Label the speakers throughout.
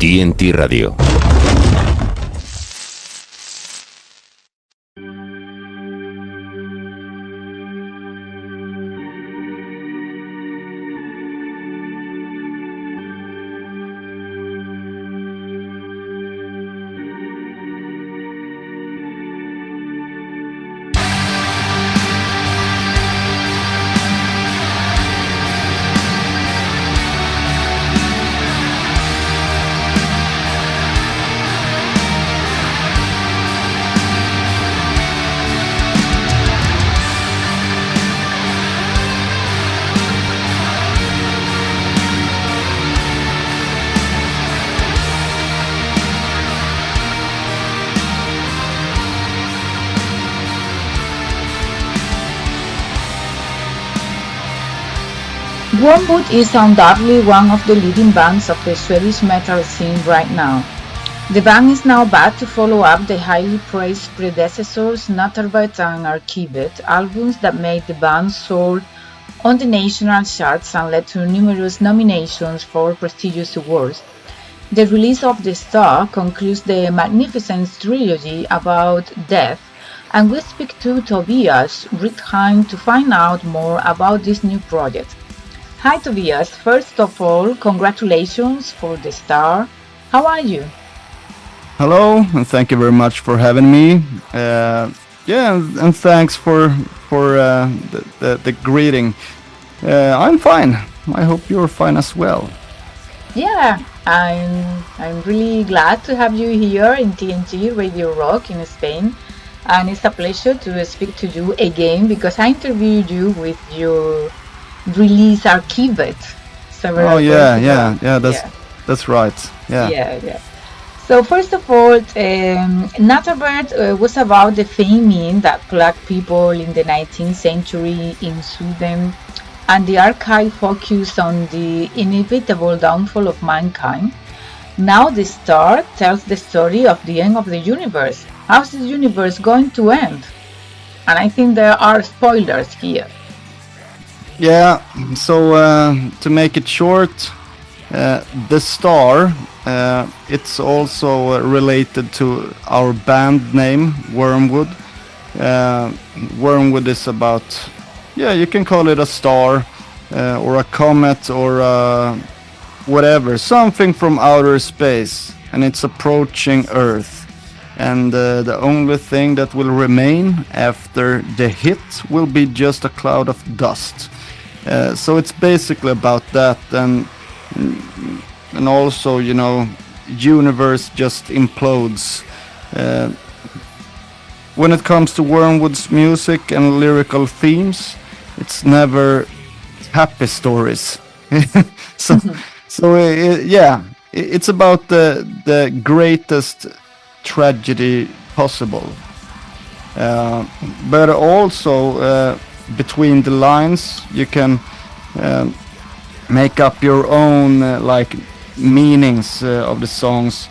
Speaker 1: TNT Radio.
Speaker 2: Wormwood is undoubtedly one of the leading bands of the Swedish metal scene right now. The band is now back to follow up the highly praised predecessors Nattarvet and Arkivet, albums that made the band soar on the national charts and led to numerous nominations for prestigious awards. The release of The Star concludes the magnificent trilogy about death, and we speak to Tobias Rydsheim to find out more about this new project. Hi Tobias, first of all, congratulations for The Star. How are you?
Speaker 3: Hello, and thank you very much for having me. And thanks for the greeting. I'm fine. I hope you're fine as well.
Speaker 2: Yeah, I'm really glad to have you here in TNT Radio Rock in Spain, and it's a pleasure to speak to you again because I interviewed you with your release Arkivet several
Speaker 3: Oh
Speaker 2: years
Speaker 3: yeah,
Speaker 2: ago.
Speaker 3: that's right.
Speaker 2: Yeah. So first of all, Nattarvet was about the famine that plagued people in the 19th century in Sweden, and the archive focused on the inevitable downfall of mankind. Now The Star tells the story of the end of the universe. How's the universe going to end? And I think there are spoilers here.
Speaker 3: Yeah. So to make it short, The Star, it's also related to our band name, Wormwood. Wormwood is about, you can call it a star or a comet or whatever, something from outer space, and it's approaching Earth. And the only thing that will remain after the hit will be just a cloud of dust. So it's basically about that, and also, universe just implodes. When it comes to Wormwood's music and lyrical themes, it's never happy stories. so, it's about the greatest tragedy possible. But also between the lines, you can make up your own meanings of the songs.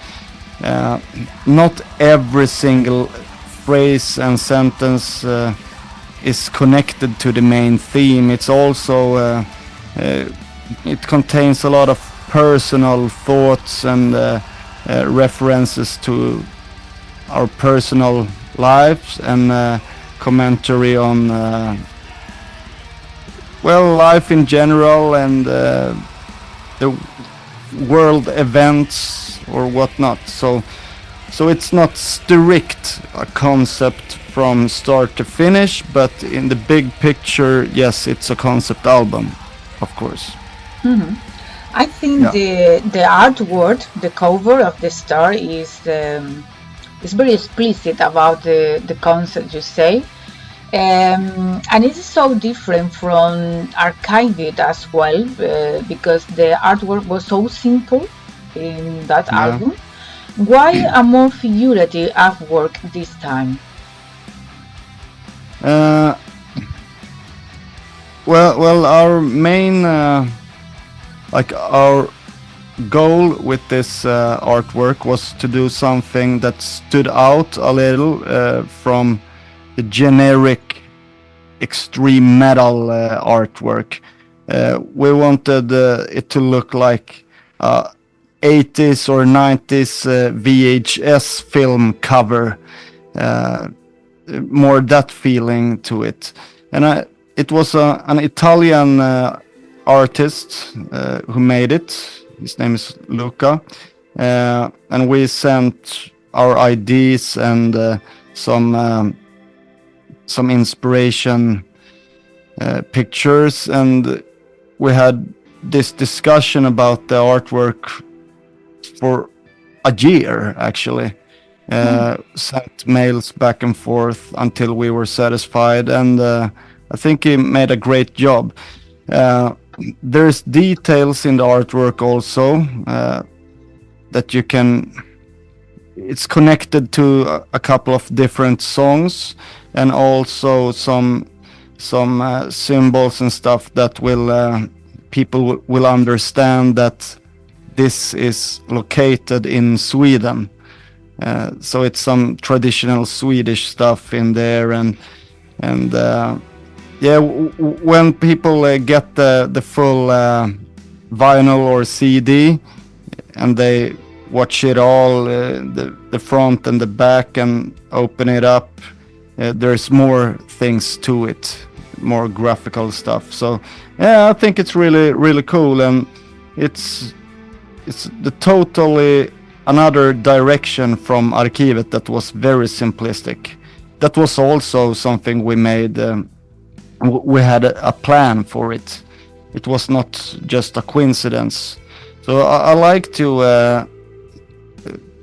Speaker 3: Not every single phrase and sentence is connected to the main theme. It's also it contains a lot of personal thoughts and references to our personal lives and commentary on life in general and the world events or whatnot. So it's not strict a concept from start to finish, but in the big picture, yes, it's a concept album, of course.
Speaker 2: Mm-hmm. I think the artwork, the cover of The Star is very explicit about the concept you say. And it is so different from Arkivet as well, because the artwork was so simple in that album. Why a more figurative artwork this time?
Speaker 3: Well, our main, our goal with this artwork was to do something that stood out a little from the generic extreme metal artwork. We wanted it to look like 80s or 90s VHS film cover. More that feeling to it. And it was an Italian artist who made it. His name is Luca. And we sent our ideas and some inspiration pictures, and we had this discussion about the artwork for a year, actually. Sent mails back and forth until we were satisfied, and I think he made a great job. There's details in the artwork also that you can. It's connected to a couple of different songs, and also some symbols and stuff that will people will understand that this is located in Sweden. So it's some traditional Swedish stuff in there, and yeah, when people get the full vinyl or CD, and they watch it all, the front and the back, and open it up, there's more things to it, more graphical stuff. So yeah, I think it's really cool, and it's the totally another direction from Arkivet that was very simplistic. That was also something we made. We had a plan for it. It was not just a coincidence. So I like to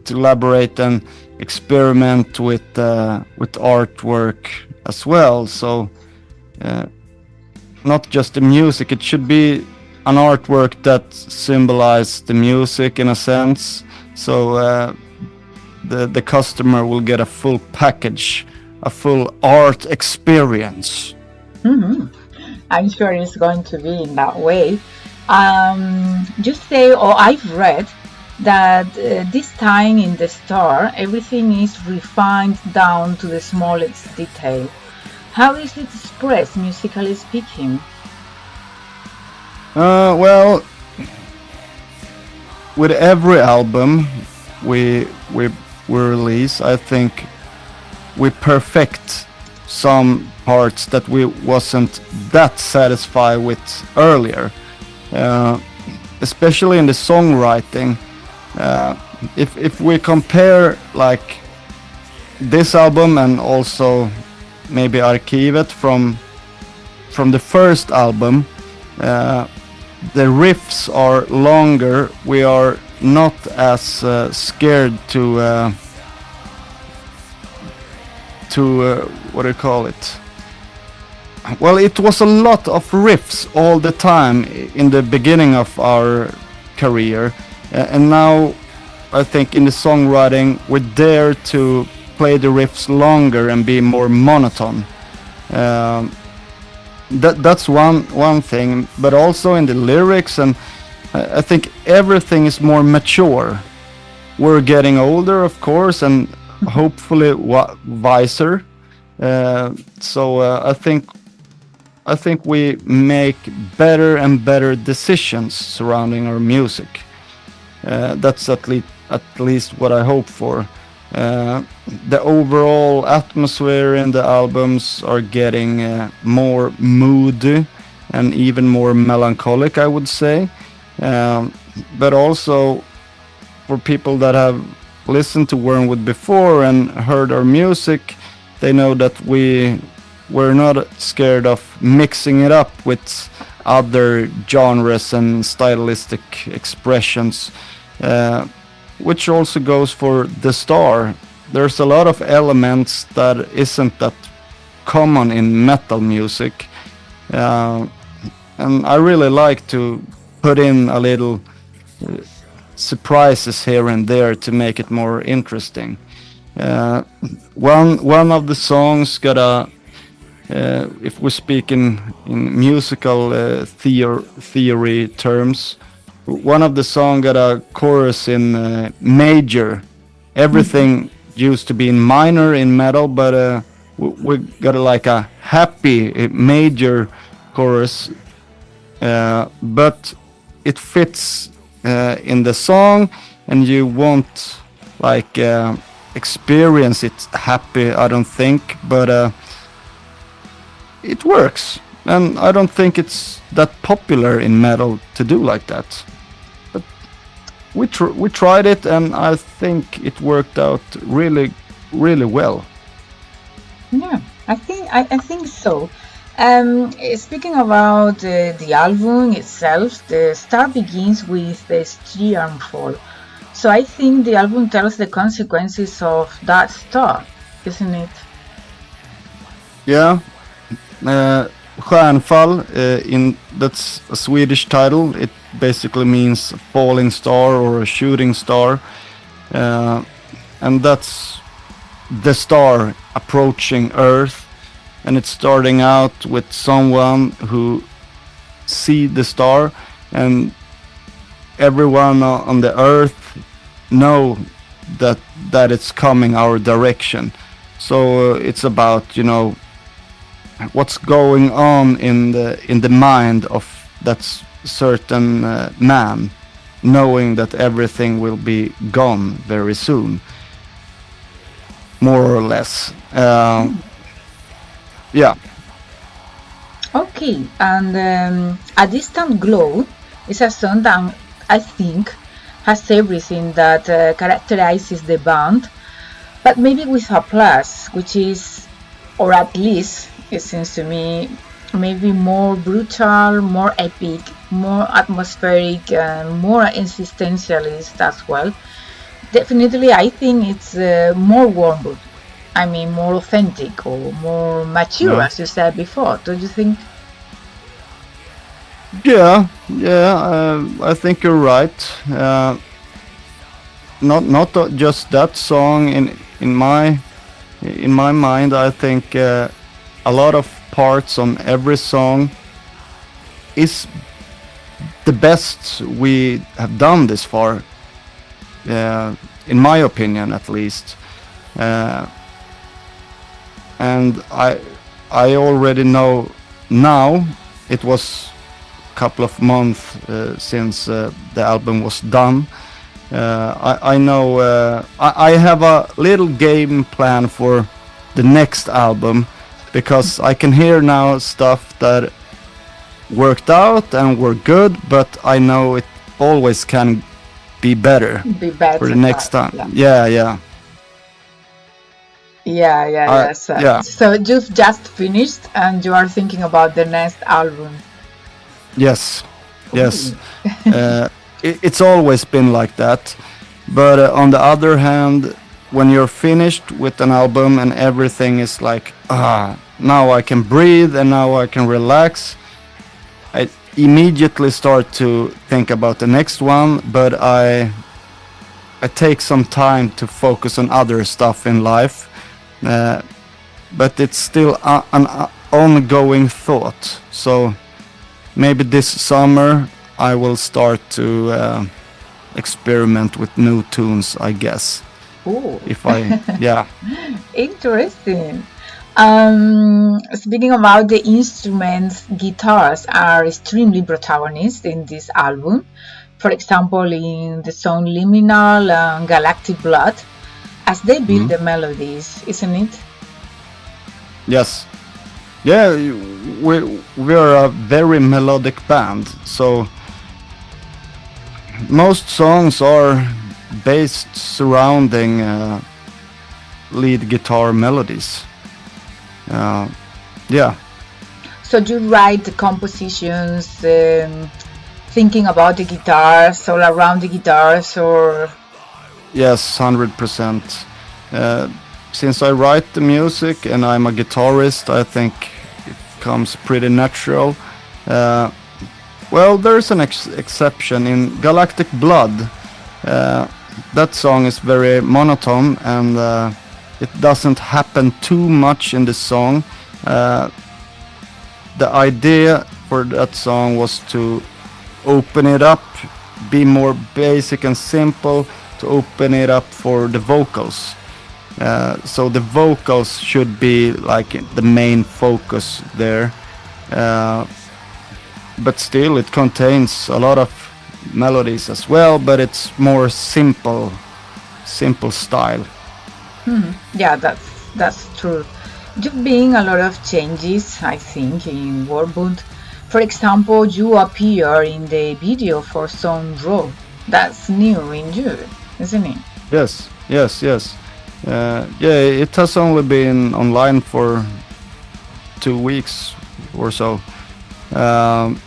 Speaker 3: elaborate and experiment with artwork as well. So not just the music. It should be an artwork that symbolizes the music in a sense. So the customer will get a full package, a full art experience.
Speaker 2: Mm-hmm. I'm sure it's going to be in that way. Just say, or I've read that this time in the store, everything is refined down to the smallest detail. How is it expressed, musically speaking?
Speaker 3: Well, with every album we release, I think we perfect some parts that we wasn't that satisfied with earlier, especially in the songwriting. If we compare like this album and also maybe Arkivet from the first album, the riffs are longer. We are not as scared to what do you call it? Well, it was a lot of riffs all the time in the beginning of our career, and now I think in the songwriting we dare to play the riffs longer and be more monotone. That's one thing, but also in the lyrics, and I think everything is more mature. We're getting older, of course, and hopefully wiser. So I think we make better and better decisions surrounding our music. That's at least what I hope for. The overall atmosphere in the albums are getting more moody and even more melancholic, I would say. But also for people that have listened to Wormwood before and heard our music, they know that we're not scared of mixing it up with other genres and stylistic expressions, which also goes for the Star. There's a lot of elements that isn't that common in metal music, and I really like to put in a little surprises here and there to make it more interesting. One of the songs got a, if we speak in musical theory terms, one of the songs got a chorus in major. Everything used to be in minor in metal, but we got like a happy major chorus, but it fits in the song, and you won't like experience it happy, I don't think, but it works, and I don't think it's that popular in metal to do like that. But we tried it, and I think it worked out really, really well.
Speaker 2: Yeah, I think so. Speaking about the album itself, the start begins with the fall. So I think the album tells the consequences of that start, isn't it?
Speaker 3: Yeah, Stjärnfall, in that's a Swedish title. It basically means a falling star or a shooting star, uh, and that's the star approaching Earth, and it's starting out with someone who see the star, and everyone on the Earth know that it's coming our direction. So it's about, you know, what's going on in the mind of that certain man, knowing that everything will be gone very soon, more or less. Yeah.
Speaker 2: Okay, and A Distant Glow is a song that I think has everything that characterizes the band, but maybe with a plus, which is, or at least it seems to me, maybe more brutal, more epic, more atmospheric, and more existentialist as well. Definitely, I think it's more Wormwood. I mean, more authentic or more mature,
Speaker 3: Yeah.
Speaker 2: as you said before. Don't you think?
Speaker 3: Yeah, I think you're right. Not just that song in my mind. I think a lot of parts on every song is the best we have done this far, in my opinion, at least. Uh, and I already know now. It was a couple of months since the album was done. I know I have a little game plan for the next album, because I can hear now stuff that worked out and were good, but I know it always can be better
Speaker 2: Be
Speaker 3: for the
Speaker 2: better.
Speaker 3: next time.
Speaker 2: Yeah.
Speaker 3: Yeah.
Speaker 2: Yeah. So,
Speaker 3: Yeah.
Speaker 2: so you've just finished and you are thinking about the next album.
Speaker 3: Yes. Yes.
Speaker 2: Ooh.
Speaker 3: It's always been like that. But on the other hand, when you're finished with an album and everything is like, now I can breathe and now I can relax, I immediately start to think about the next one. But I take some time to focus on other stuff in life. But it's still an ongoing thought. So maybe this summer I will start to experiment with new tunes, I guess.
Speaker 2: Ooh.
Speaker 3: If I, yeah.
Speaker 2: Interesting. Speaking about the instruments, guitars are extremely protagonist in this album. For example, in the song Liminal and Galactic Blood, as they build the melodies, isn't it?
Speaker 3: Yes. Yeah, we are a very melodic band, so most songs are based surrounding lead guitar melodies. Yeah.
Speaker 2: So you write the compositions, thinking about the guitars, all around the guitars, or
Speaker 3: Yes, 100%. Since I write the music and I'm a guitarist, I think it comes pretty natural. Well, there's an exception in Galactic Blood. That song is very monotone, and it doesn't happen too much in the song. The idea for that song was to open it up, be more basic and simple, to open it up for the vocals. So the vocals should be like the main focus there. But still, it contains a lot of melodies as well, but it's more simple style.
Speaker 2: Yeah, that's true. You've been a lot of changes, I think, in Wormwood. For example, you appear in the video for Some Raw. That's new in you, isn't it?
Speaker 3: Yes. Yeah, it has only been online for 2 weeks or so. Um,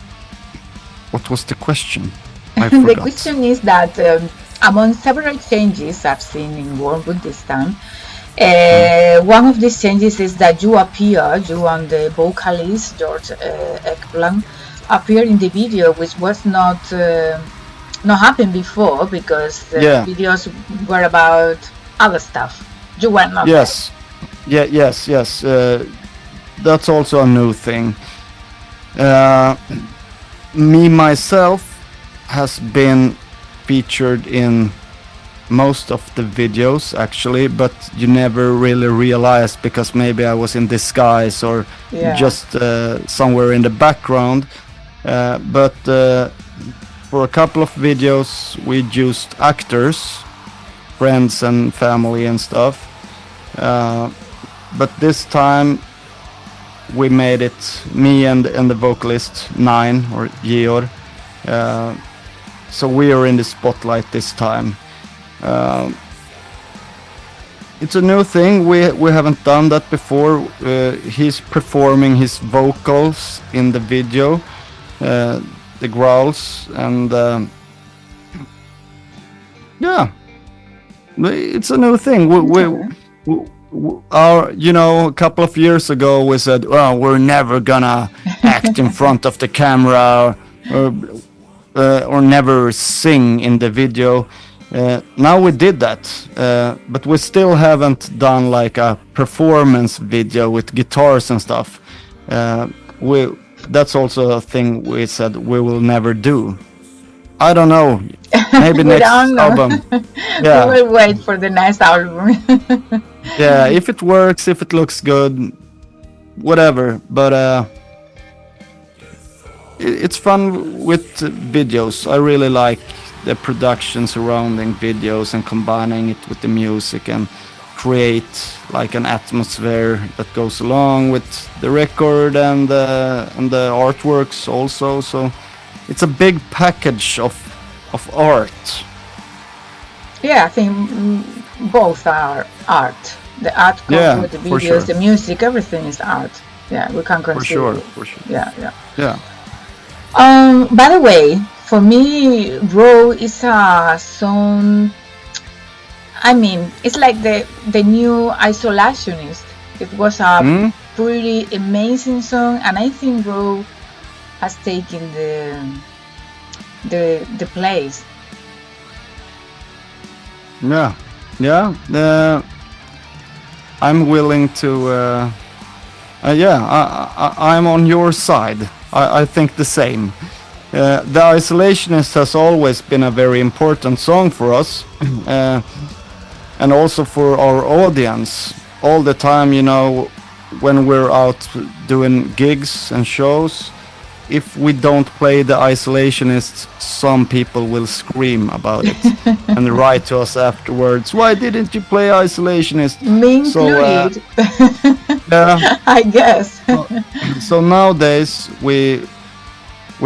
Speaker 3: what was the question? I
Speaker 2: The
Speaker 3: forgot.
Speaker 2: question is that among several changes I've seen in Wormwood this time, one of these changes is that you and the vocalist George Ekplan appear in the video, which was not happened before because the
Speaker 3: Yeah.
Speaker 2: videos were about other stuff. You were not
Speaker 3: Yes. Yes. That's also a new thing. Me myself has been featured in most of the videos actually, but you never really realized because maybe I was in disguise or
Speaker 2: Yeah.
Speaker 3: just somewhere in the background. But for a couple of videos we used actors, friends and family and stuff. But this time we made it me and the vocalist Nine or Georg. So we are in the spotlight this time. It's a new thing. We haven't done that before. He's performing his vocals in the video, the growls, and yeah, it's a new thing. A couple of years ago we said, "Well, we're never gonna act in front of the camera or never sing in the video." Now we did that, but we still haven't done like a performance video with guitars and stuff. That's also a thing we said we will never do. I don't know. Maybe
Speaker 2: We
Speaker 3: next
Speaker 2: don't know.
Speaker 3: album.
Speaker 2: We
Speaker 3: Yeah,
Speaker 2: will wait for the next album.
Speaker 3: yeah. If it works, if it looks good, whatever. But it's fun with videos. I really like the production surrounding videos and combining it with the music and create like an atmosphere that goes along with the record and the artworks also. So it's a big package of art.
Speaker 2: Yeah, I think both are art. The art comes
Speaker 3: Yeah,
Speaker 2: with the
Speaker 3: for
Speaker 2: videos,
Speaker 3: sure.
Speaker 2: the music, everything is art. Yeah, we can consider it.
Speaker 3: For sure.
Speaker 2: Yeah.
Speaker 3: Yeah.
Speaker 2: By the way, for me, Raw is a song. I mean, it's like the new Isolationist. It was a pretty amazing song, and I think Raw has taken the place.
Speaker 3: Yeah. I'm willing to. I'm on your side. I think the same. The Isolationist has always been a very important song for us, and also for our audience. All the time, when we're out doing gigs and shows, if we don't play the Isolationist, some people will scream about it and write to us afterwards. Why didn't you play Isolationist?
Speaker 2: Me included.
Speaker 3: Yeah.
Speaker 2: I guess.
Speaker 3: So nowadays we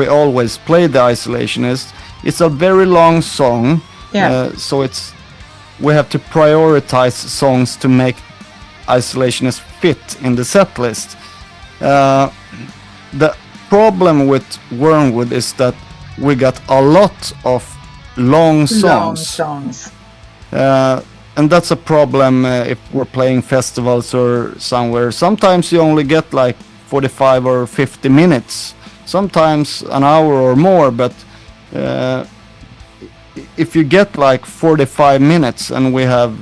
Speaker 3: always play the Isolationist. It's a very long song,
Speaker 2: Yeah.
Speaker 3: so we have to prioritize songs to make Isolationist fit in the set list. The problem with Wormwood is that we got a lot of long songs. And that's a problem if we're playing festivals or somewhere. Sometimes you only get like 45 or 50 minutes, sometimes an hour or more, but if you get like 45 minutes and we have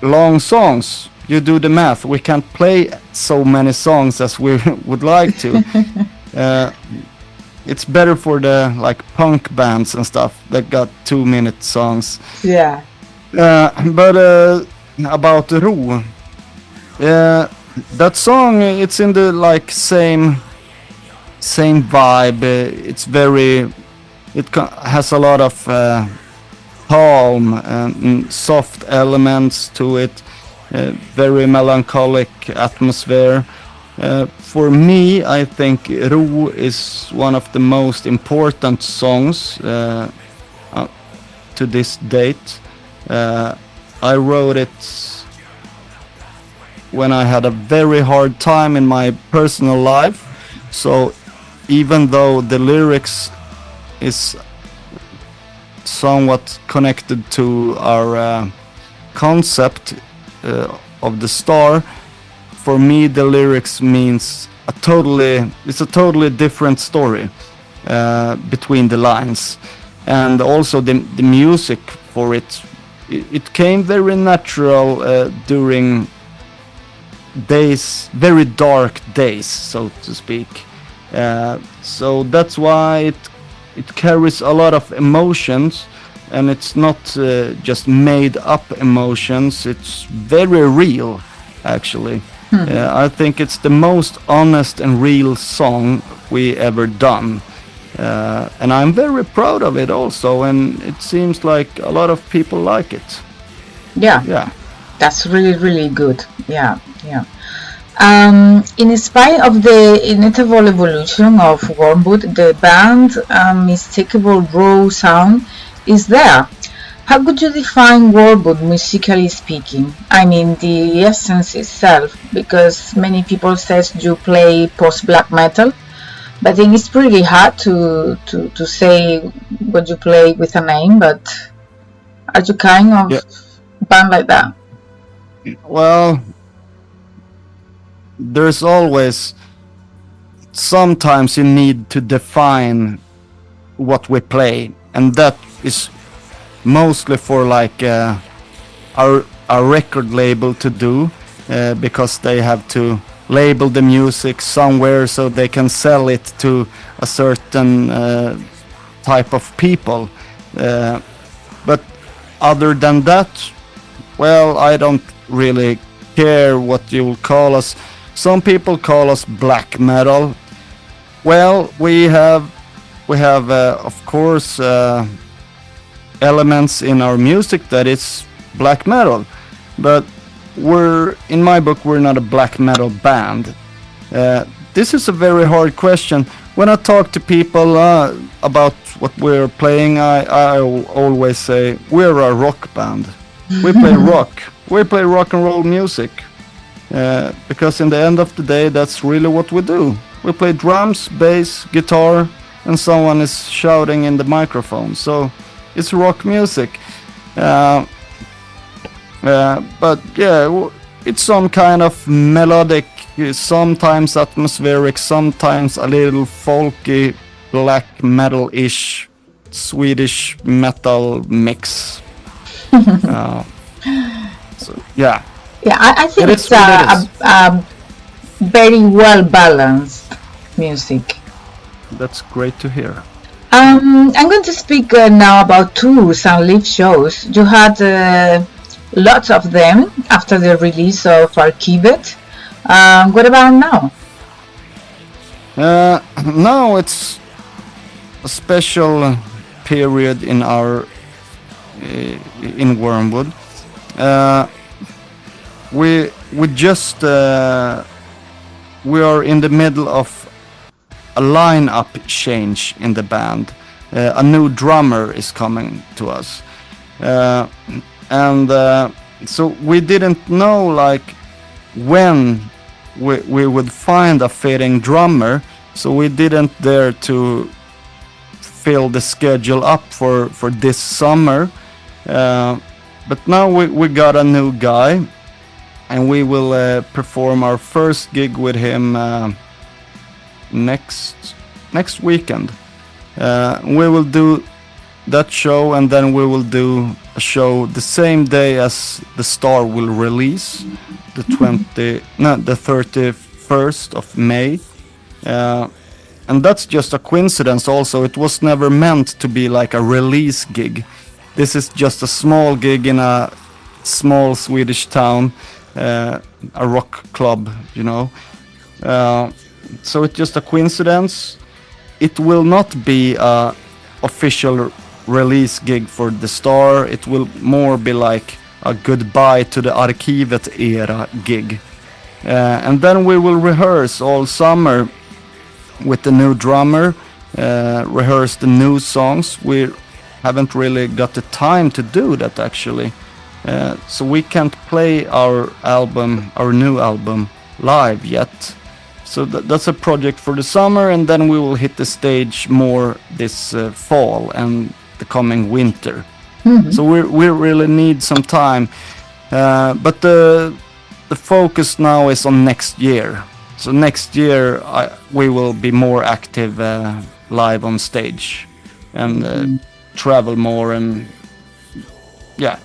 Speaker 3: long songs, you do the math. We can't play so many songs as we would like to. It's better for the like punk bands and stuff that got 2-minute songs.
Speaker 2: Yeah.
Speaker 3: But about Ro, that song, it's in the like same vibe. It's very has a lot of calm and soft elements to it, very melancholic atmosphere. For me, I think Ro is one of the most important songs to this date. I wrote it when I had a very hard time in my personal life. So even though the lyrics is somewhat connected to our concept of the star, for me the lyrics means it's a totally different story between the lines, and also the music for it came very natural during days, very dark days, so to speak. So that's why it carries a lot of emotions, and it's not just made up emotions. It's very real, actually. I think it's the most honest and real song we ever done, and I'm very proud of it also. And it seems like a lot of people like it.
Speaker 2: Yeah, that's really, really good. Yeah. In spite of the inevitable evolution of Wormwood, the band's unmistakable raw sound is there. How could you define Wormwood musically speaking? I mean, the essence itself, because many people says you play post-black metal, but I think it's pretty hard to say what you play with a name. But are you kind of band like that?
Speaker 3: Well, there's always sometimes you need to define what we play, and that is mostly for like our record label to do, because they have to label the music somewhere so they can sell it to a certain type of people. But other than that, well, I don't really care what you will call us. Some people call us black metal. Well, we have of course elements in our music that is black metal, but in my book we're not a black metal band. This is a very hard question. When I talk to people about what we're playing, I always say we're a rock band. We play rock. We play rock and roll music. Because in the end of the day, that's really what we do. We play drums, bass, guitar, and someone is shouting in the microphone. So it's rock music. But yeah, it's some kind of melodic, sometimes atmospheric, sometimes a little folky, black metal-ish, Swedish metal mix. So yeah.
Speaker 2: Yeah, I think it's a very well balanced music.
Speaker 3: That's great to hear.
Speaker 2: I'm going to speak now about tours and live shows. You had lots of them after the release of Arkivet. What about now?
Speaker 3: Now it's a special period in our in Wormwood. We just we are in the middle of a lineup change in the band. A new drummer is coming to us, and so we didn't know like when we would find a fitting drummer. So we didn't dare to fill the schedule up for this summer. But now we got a new guy, and we will perform our first gig with him next weekend. We will do that show, and then we will do a show the same day as the Star will release, the 31st of May. And that's just a coincidence also. It was never meant to be like a release gig. This is just a small gig in a small Swedish town, a rock club, you know. So it's just a coincidence. It will not be a official release gig for the Star. It will more be like a goodbye to the Arkivet era gig. And then we will rehearse all summer with the new drummer, rehearse the new songs. We haven't really got the time to do that actually. So we can't play our new album live yet. So that's a project for the summer, and then we will hit the stage more this fall and the coming winter. So we really need some time, but the focus now is on next year. So next year we will be more active live on stage and travel more, and yeah,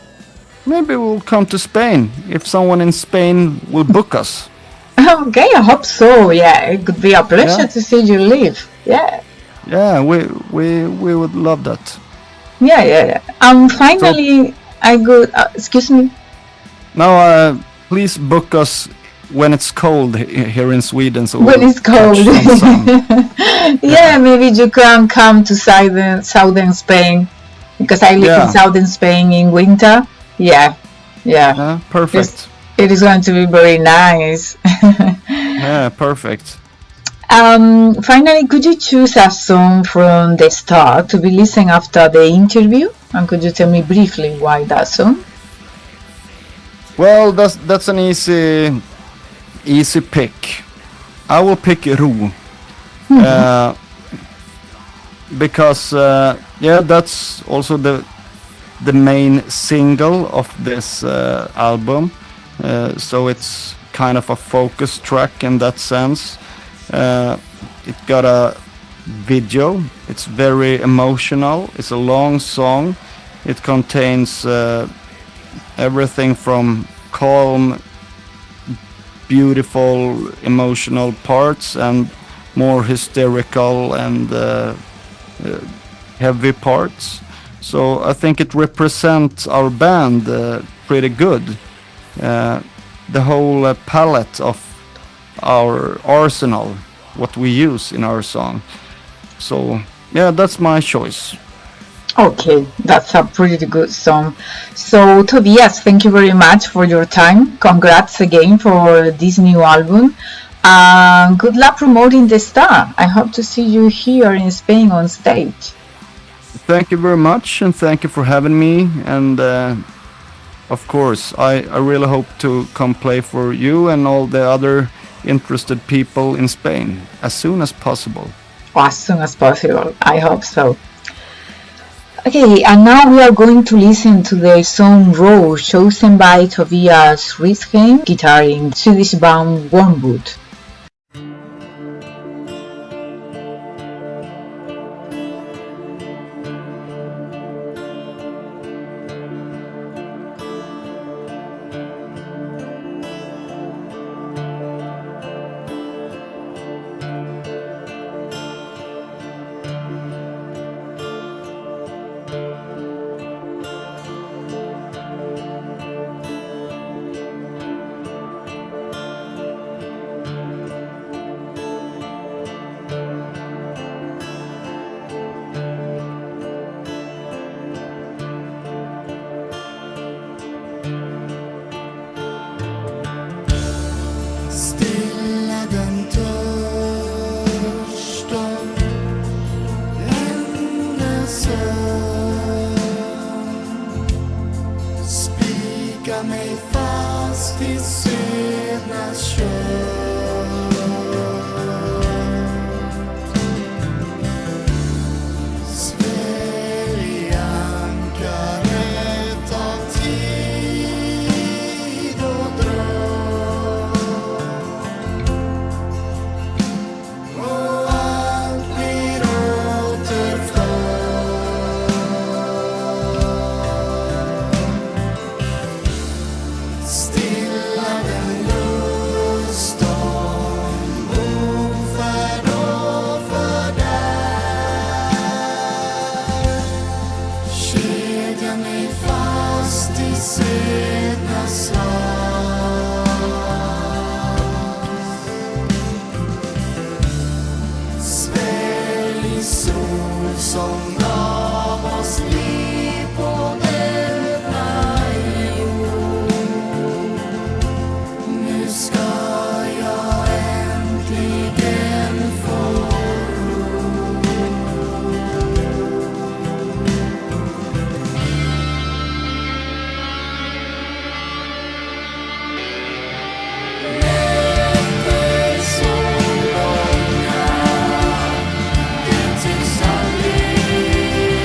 Speaker 3: maybe we'll come to Spain if someone in Spain will book us.
Speaker 2: Okay, I hope so. Yeah, it could be a pleasure to see you live. Yeah.
Speaker 3: Yeah, we would love that.
Speaker 2: Yeah. Finally, I could. Excuse me.
Speaker 3: Now, please book us when it's cold here in Sweden. So
Speaker 2: when it's cold.
Speaker 3: Yeah,
Speaker 2: maybe you can come to southern Spain, because I live in southern Spain in winter. Yeah.
Speaker 3: Perfect.
Speaker 2: It is going to be very nice.
Speaker 3: Yeah, perfect.
Speaker 2: Finally, could you choose a song from the start to be listened after the interview? And could you tell me briefly why that song?
Speaker 3: Well, that's an easy pick. I will pick Ro. Because that's also the main single of this album. So it's kind of a focus track in that sense. It got a video. It's very emotional. It's a long song. It contains everything from calm, beautiful, emotional parts and more hysterical and heavy parts. So I think it represents our band pretty good. The whole palette of our arsenal, what we use in our song. So yeah, that's my choice.
Speaker 2: Okay, that's a pretty good song. So Tobias, thank you very much for your time. Congrats again for this new album. Good luck promoting the Star. I hope to see you here in Spain on stage.
Speaker 3: Thank you very much, and thank you for having me. And of course, I really hope to come play for you and all the other interested people in Spain as soon as possible.
Speaker 2: As soon as possible, I hope so. Okay, and now we are going to listen to the song Raw, chosen by Tobias Rydsheim, guitar in Swedish band Wormwood.
Speaker 1: Stilla den lust som gav oss liv på denna jord. Nu ska jag äntligen få ro. Nätter så långa, det tycks aldrig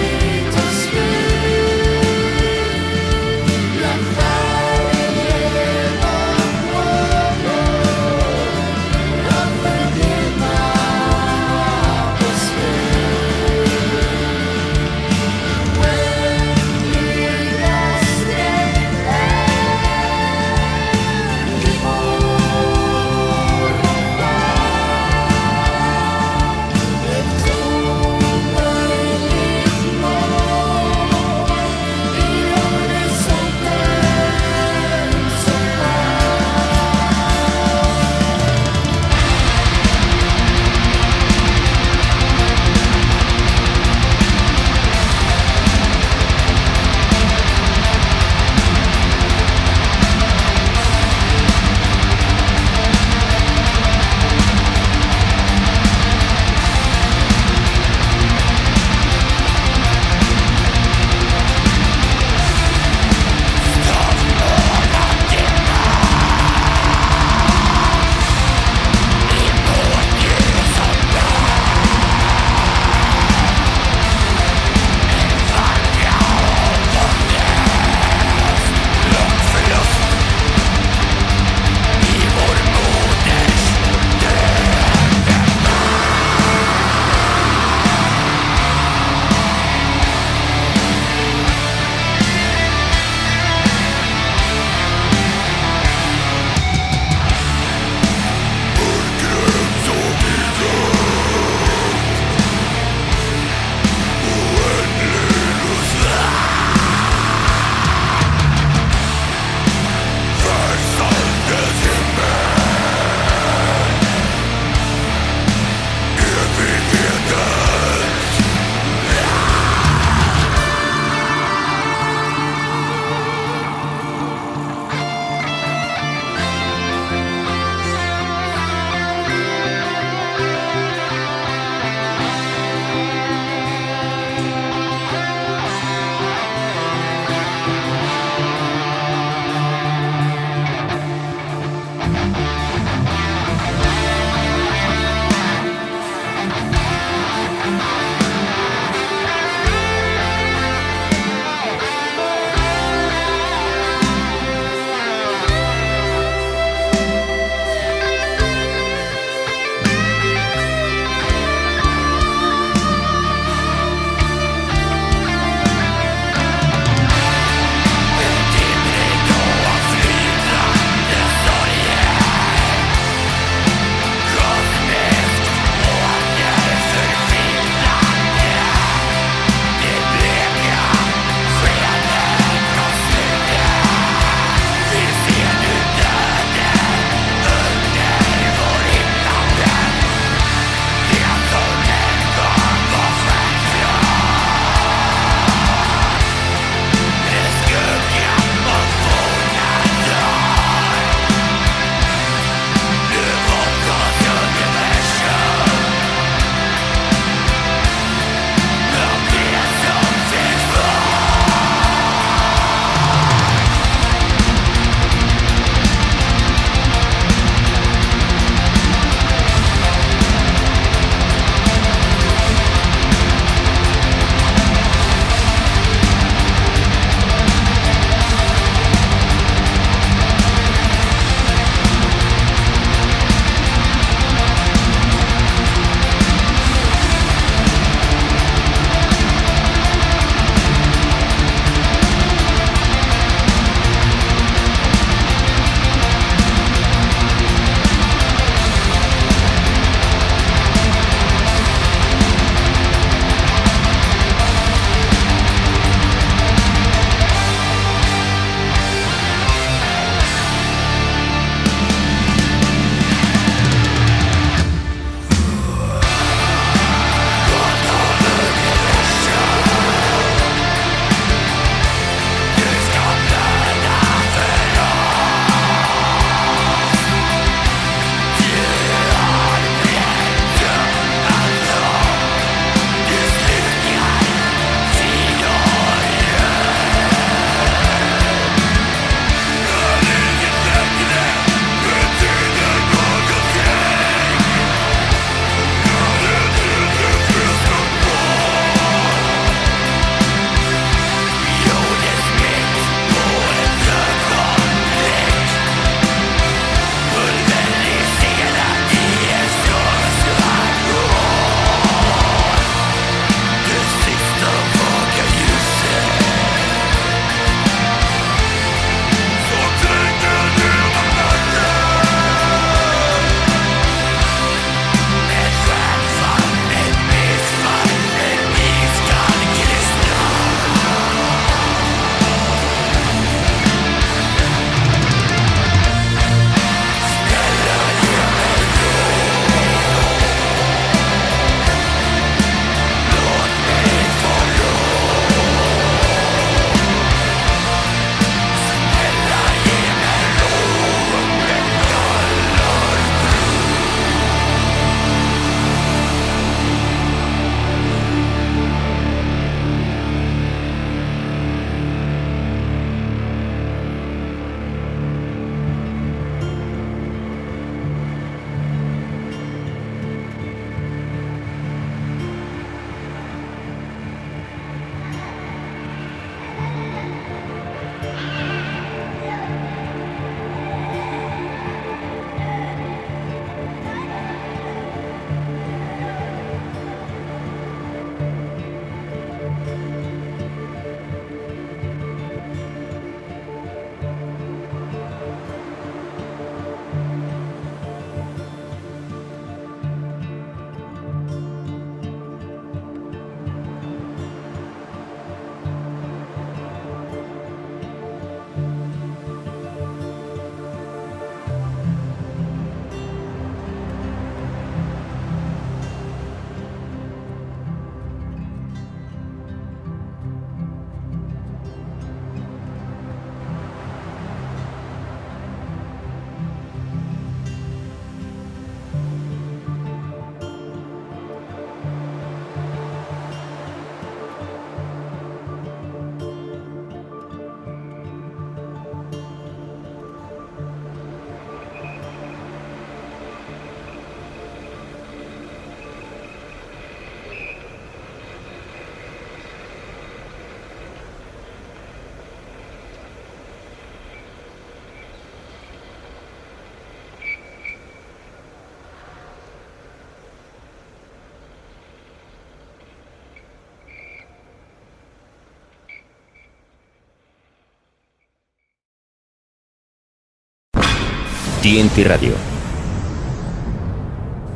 Speaker 4: TNT Radio.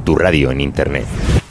Speaker 4: Tu radio en internet.